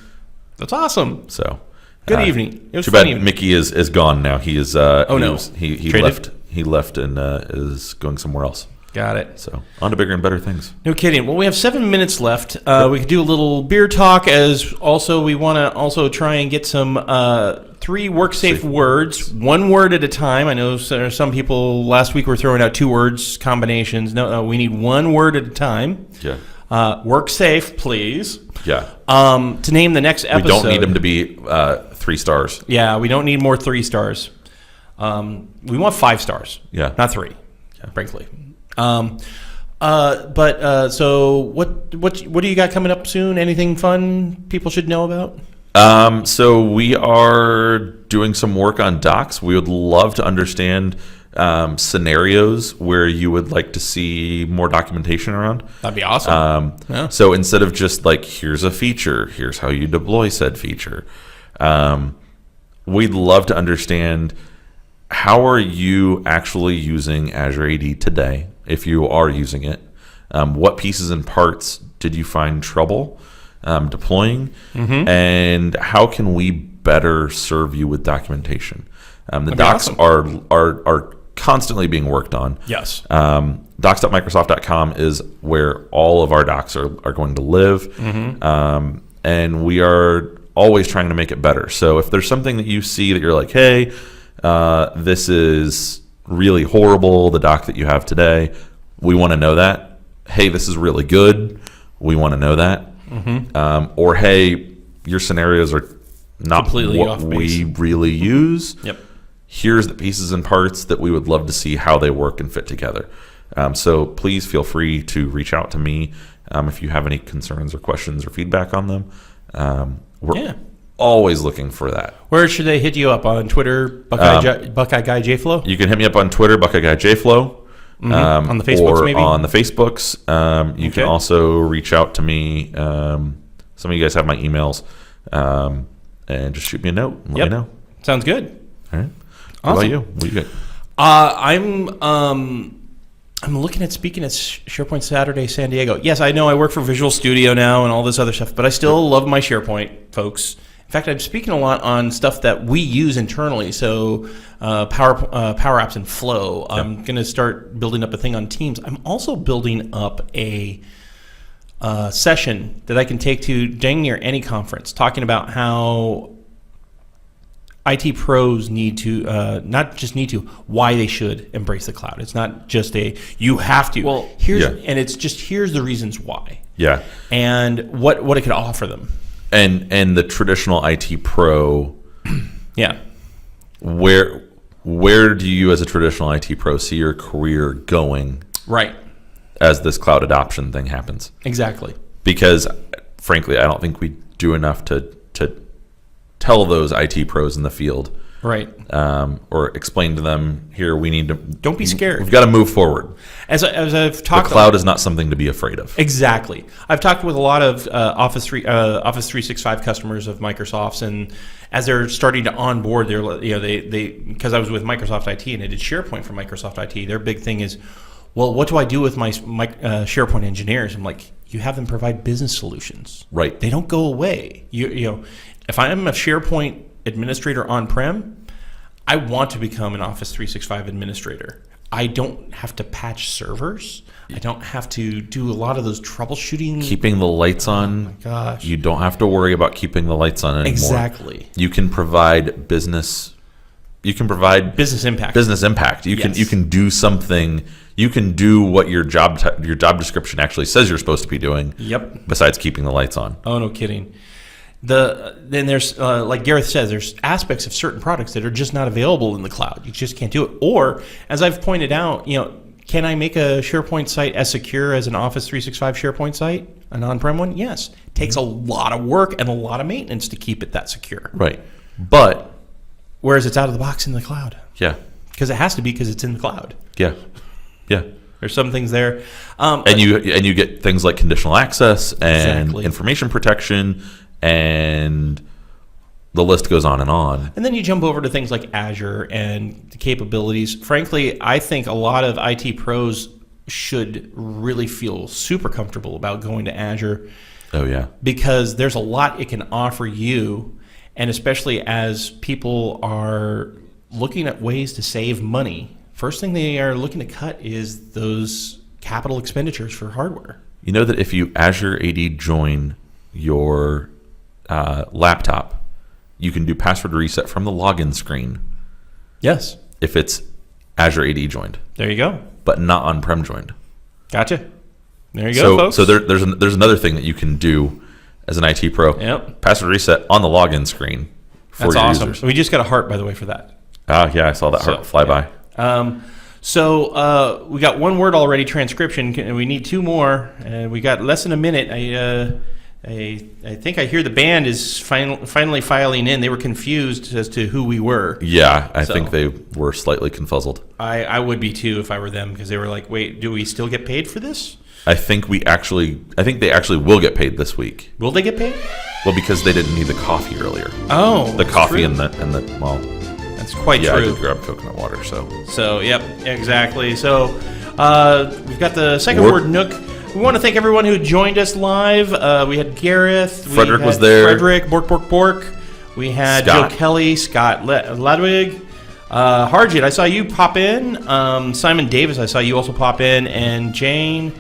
That's awesome. So good evening. It was too bad Mickey is gone now. He is. He left. He left and is going somewhere else. Got it. So on to bigger and better things. No kidding. Well, we have 7 minutes left. We could do a little beer talk. As also we want to also try and get some 3 work safe words, 1 word at a time. I know some people last week were throwing out 2 words combinations. No, we need 1 word at a time. Yeah. Work safe, please. Yeah. To name the next episode. We don't need them to be 3 stars. Yeah, we don't need more 3 stars. We want 5 stars. Yeah. Not 3. Yeah. Frankly. So what do you got coming up soon? Anything fun people should know about? So we are doing some work on docs. We would love to understand scenarios where you would like to see more documentation around. That'd be awesome. Yeah. So instead of just like, here's a feature, here's how you deploy said feature, we'd love to understand, how are you actually using Azure AD today, if you are using it? What pieces and parts did you find trouble deploying? Mm-hmm. And how can we better serve you with documentation? The docs awesome. are constantly being worked on. Yes. Docs.microsoft.com is where all of our docs are going to live. And we are always trying to make it better. So if there's something that you see that you're like, hey, this is really horrible, the doc that you have today, we want to know that. Hey, this is really good, we want to know that. Or hey, your scenarios are not completely what off we base. really use. Yep. Here's the pieces and parts that we would love to see how they work and fit together. So please feel free to reach out to me if you have any concerns or questions or feedback on them. We're always looking for that. Where should they hit you up? On Twitter, Buckeye Guy J-Flow? You can hit me up on Twitter, Buckeye Guy J-Flow. On the Facebooks, or maybe? on the Facebooks. You can also reach out to me. Some of you guys have my emails. And just shoot me a note and let me know. Sounds good. All right. Awesome. What about you? What do you get? I'm looking at speaking at SharePoint Saturday San Diego. Yes, I know I work for Visual Studio now and all this other stuff, but I still love my SharePoint, folks. In fact, I'm speaking a lot on stuff that we use internally. So Power Apps and Flow. I'm going to start building up a thing on Teams. I'm also building up a session that I can take to dang near any conference, talking about how IT pros need to, not just need to, why they should embrace the cloud. It's not just you have to. Well, and it's just here's the reasons why. Yeah. And what it could offer them. And the traditional IT pro. Yeah. Where do you as a traditional IT pro see your career going? Right. As this cloud adoption thing happens. Exactly. Because frankly, I don't think we do enough to tell those IT pros in the field, right, or explain to them, here, we need to. Don't be scared. We've got to move forward. As I've talked, the cloud is not something to be afraid of. Exactly. I've talked with a lot of Office 365 customers of Microsoft's, and as they're starting to onboard, they because I was with Microsoft IT and I did SharePoint for Microsoft IT. Their big thing is, well, what do I do with my SharePoint engineers? I'm like, you have them provide business solutions. Right. They don't go away. You know, if I am a SharePoint administrator on-prem, I want to become an Office 365 administrator. I don't have to patch servers. I don't have to do a lot of those troubleshooting. Keeping the lights on. Oh my gosh. You don't have to worry about keeping the lights on anymore. Exactly. You can provide business. You can provide business impact. Business impact. You can do something. You can do what your job description actually says you're supposed to be doing. Yep. Besides keeping the lights on. Oh, no kidding. Then there's like Gareth says, there's aspects of certain products that are just not available in the cloud. You just can't do it. Or, as I've pointed out, can I make a SharePoint site as secure as an Office 365 SharePoint site, an on-prem one? Yes. It takes a lot of work and a lot of maintenance to keep it that secure. Right. But whereas it's out of the box in the cloud. Yeah. Because it has to be, because it's in the cloud. Yeah. Yeah. There's some things there. And you get things like conditional access and exactly. information protection, and the list goes on. And then you jump over to things like Azure and the capabilities. Frankly, I think a lot of IT pros should really feel super comfortable about going to Azure. Oh, yeah. Because there's a lot it can offer you, and especially as people are looking at ways to save money, first thing they are looking to cut is those capital expenditures for hardware. You know that if you Azure AD join your laptop, you can do password reset from the login screen. Yes. If it's Azure AD joined. There you go. But not on-prem joined. Gotcha. There you go, folks. So there's another thing that you can do as an IT pro. Yep. Password reset on the login screen for That's your awesome. users. We just got a heart, by the way, for that. Yeah, I saw that heart fly by. So we got one word already, transcription, and we need two more. We got less than a minute. I think I hear the band is finally filing in. They were confused as to who we were. Yeah, I think they were slightly confuzzled. I would be too if I were them, because they were like, wait, do we still get paid for this? I think they actually will get paid this week. Will they get paid? Well, because they didn't need the coffee earlier. Oh, the coffee true. and well, that's quite true. Yeah, I did grab coconut water. So yep, exactly. So we've got the second word, Nook. We want to thank everyone who joined us live. We had Gareth. Frederick was there. Frederick, Bork. We had Scott. Joe Kelly, Scott Ladwig. Harjit, I saw you pop in. Simon Davis, I saw you also pop in. And Jane,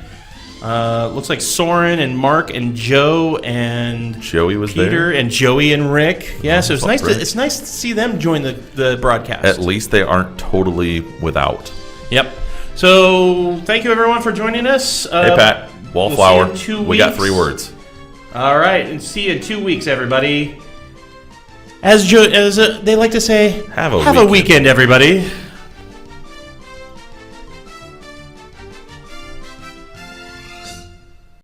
looks like Soren and Mark and Joe and Joey was Peter there. and Joey and Rick. Yeah, so Rick. it's nice to see them join the broadcast. At least they aren't totally without. Yep. So thank you everyone for joining us. Hey Pat, Wallflower. We'll see you in 2 we got weeks. 3 words. All right, and see you in 2 weeks, everybody. As they like to say, Have a weekend, everybody.